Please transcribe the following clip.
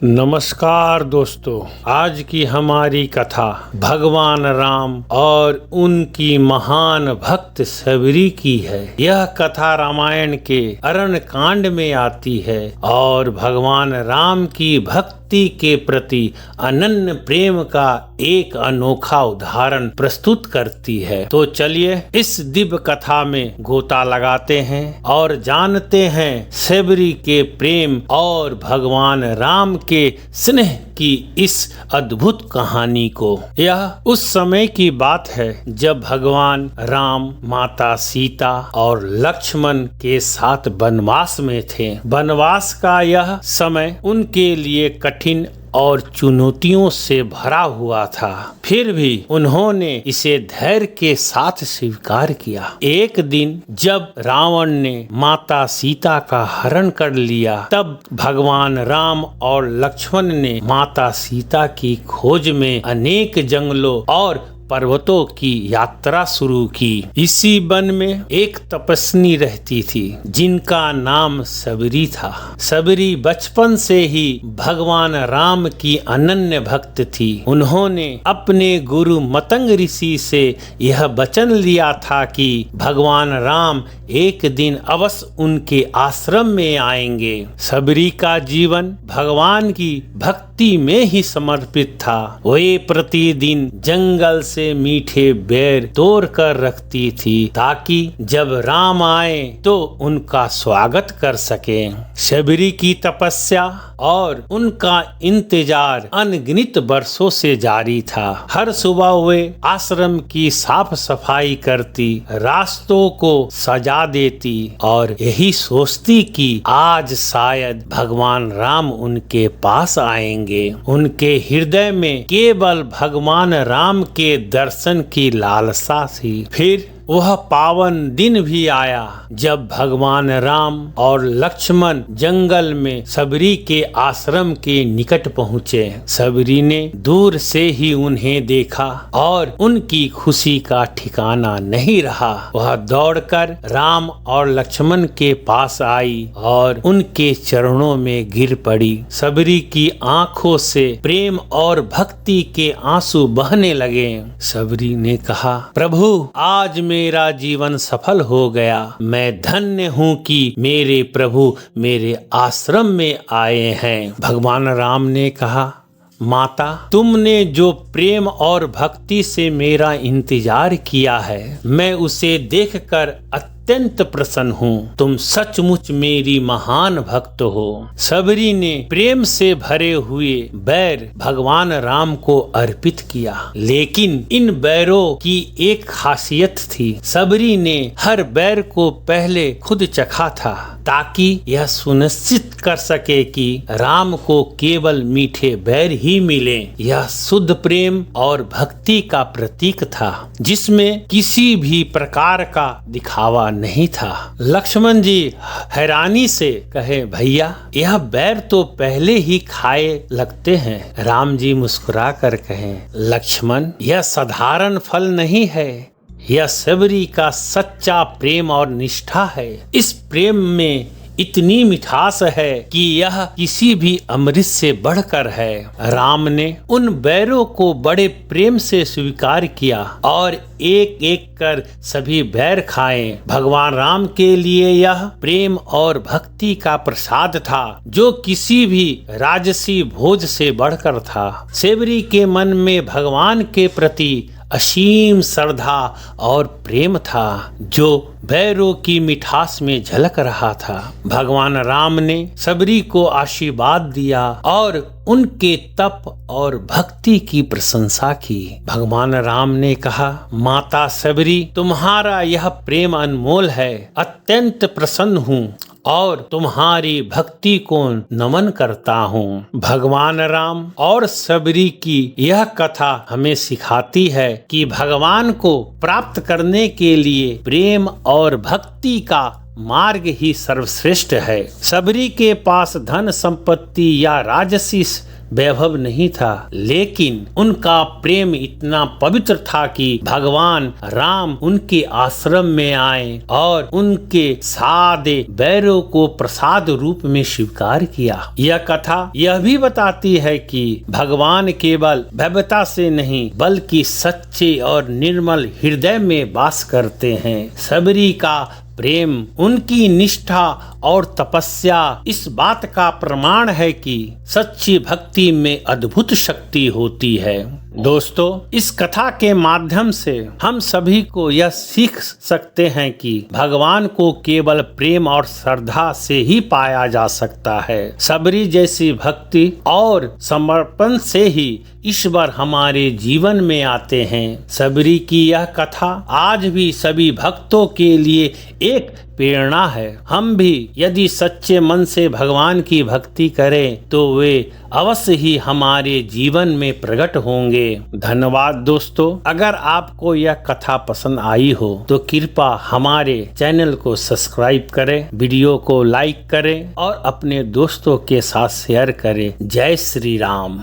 नमस्कार दोस्तों, आज की हमारी कथा भगवान राम और उनकी महान भक्त सबरी की है। यह कथा रामायण के अरण्य कांड में आती है और भगवान राम की भक्ति के प्रति अनन्य प्रेम का एक अनोखा उदाहरण प्रस्तुत करती है। तो चलिए इस दिव्य कथा में गोता लगाते हैं और जानते हैं सबरी के प्रेम और भगवान राम के स्नेह की इस अद्भुत कहानी को। यह उस समय की बात है जब भगवान राम माता सीता और लक्ष्मण के साथ वनवास में थे। वनवास का यह समय उनके लिए कठिन और चुनौतियों से भरा हुआ था, फिर भी उन्होंने इसे धैर्य के साथ स्वीकार किया। एक दिन जब रावण ने माता सीता का हरण कर लिया, तब भगवान राम और लक्ष्मण ने माता सीता की खोज में अनेक जंगलों और पर्वतों की यात्रा शुरू की। इसी वन में एक तपस्विनी रहती थी जिनका नाम सबरी था। सबरी बचपन से ही भगवान राम की अनन्य भक्त थी। उन्होंने अपने गुरु मतंग ऋषि से यह वचन लिया था कि भगवान राम एक दिन अवश्य उनके आश्रम में आएंगे। सबरी का जीवन भगवान की भक्ति में ही समर्पित था। वे प्रतिदिन जंगल से मीठे बेर तोड़ कर रखती थी ताकि जब राम आए तो उनका स्वागत कर सके। सबरी की तपस्या और उनका इंतजार अनगिनत वर्षों से जारी था। हर सुबह वे आश्रम की साफ सफाई करती, रास्तों को सजा देती और यही सोचती कि आज शायद भगवान राम उनके पास आएंगे। उनके हृदय में केवल भगवान राम के दर्शन की लालसा थी। फिर वह पावन दिन भी आया जब भगवान राम और लक्ष्मण जंगल में सबरी के आश्रम के निकट पहुँचे। सबरी ने दूर से ही उन्हें देखा और उनकी खुशी का ठिकाना नहीं रहा। वह दौड़कर राम और लक्ष्मण के पास आई और उनके चरणों में गिर पड़ी। सबरी की आंखों से प्रेम और भक्ति के आंसू बहने लगे। सबरी ने कहा, प्रभु, आज मेरा जीवन सफल हो गया। मैं धन्य हूँ कि मेरे प्रभु मेरे आश्रम में आए हैं। भगवान राम ने कहा, माता, तुमने जो प्रेम और भक्ति से मेरा इंतजार किया है, मैं उसे देखकर अत्यंत प्रसन्न हूँ। तुम सचमुच मेरी महान भक्त हो। सबरी ने प्रेम से भरे हुए बैर भगवान राम को अर्पित किया, लेकिन इन बैरों की एक खासियत थी। सबरी ने हर बैर को पहले खुद चखा था ताकि यह सुनिश्चित कर सके कि राम को केवल मीठे बैर ही मिले। यह शुद्ध प्रेम और भक्ति का प्रतीक था जिसमें किसी भी प्रकार का दिखावा नहीं था। लक्ष्मण जी हैरानी से कहे, भैया, यह बैर तो पहले ही खाए लगते हैं। राम जी मुस्कुरा कर कहे, लक्ष्मण, यह साधारण फल नहीं है, यह सबरी का सच्चा प्रेम और निष्ठा है। इस प्रेम में इतनी मिठास है कि यह किसी भी अमृत से बढ़कर है। राम ने उन बैरों को बड़े प्रेम से स्वीकार किया और एक एक कर सभी बैर खाए। भगवान राम के लिए यह प्रेम और भक्ति का प्रसाद था जो किसी भी राजसी भोज से बढ़कर था। सबरी के मन में भगवान के प्रति असीम श्रद्धा और प्रेम था जो बैरों की मिठास में झलक रहा था। भगवान राम ने सबरी को आशीर्वाद दिया और उनके तप और भक्ति की प्रशंसा की। भगवान राम ने कहा, माता सबरी, तुम्हारा यह प्रेम अनमोल है। अत्यंत प्रसन्न हूँ और तुम्हारी भक्ति को नमन करता हूँ। भगवान राम और सबरी की यह कथा हमें सिखाती है कि भगवान को प्राप्त करने के लिए प्रेम और भक्ति का मार्ग ही सर्वश्रेष्ठ है। सबरी के पास धन संपत्ति या राजसी वैभव नहीं था, लेकिन उनका प्रेम इतना पवित्र था कि भगवान राम उनके आश्रम में आए और उनके सादे बैरों को प्रसाद रूप में स्वीकार किया। यह कथा यह भी बताती है कि भगवान केवल भव्यता से नहीं बल्कि सच्चे और निर्मल हृदय में वास करते हैं। सबरी का प्रेम, उनकी निष्ठा और तपस्या इस बात का प्रमाण है कि सच्ची भक्ति में अद्भुत शक्ति होती है। दोस्तों, इस कथा के माध्यम से हम सभी को यह सीख सकते हैं कि भगवान को केवल प्रेम और श्रद्धा से ही पाया जा सकता है। सबरी जैसी भक्ति और समर्पण से ही ईश्वर हमारे जीवन में आते हैं। सबरी की यह कथा आज भी सभी भक्तों के लिए एक प्रेरणा है। हम भी यदि सच्चे मन से भगवान की भक्ति करें तो वे अवश्य ही हमारे जीवन में प्रकट होंगे। धन्यवाद दोस्तों। अगर आपको यह कथा पसंद आई हो तो कृपया हमारे चैनल को सब्सक्राइब करें, वीडियो को लाइक करें और अपने दोस्तों के साथ शेयर करें। जय श्री राम।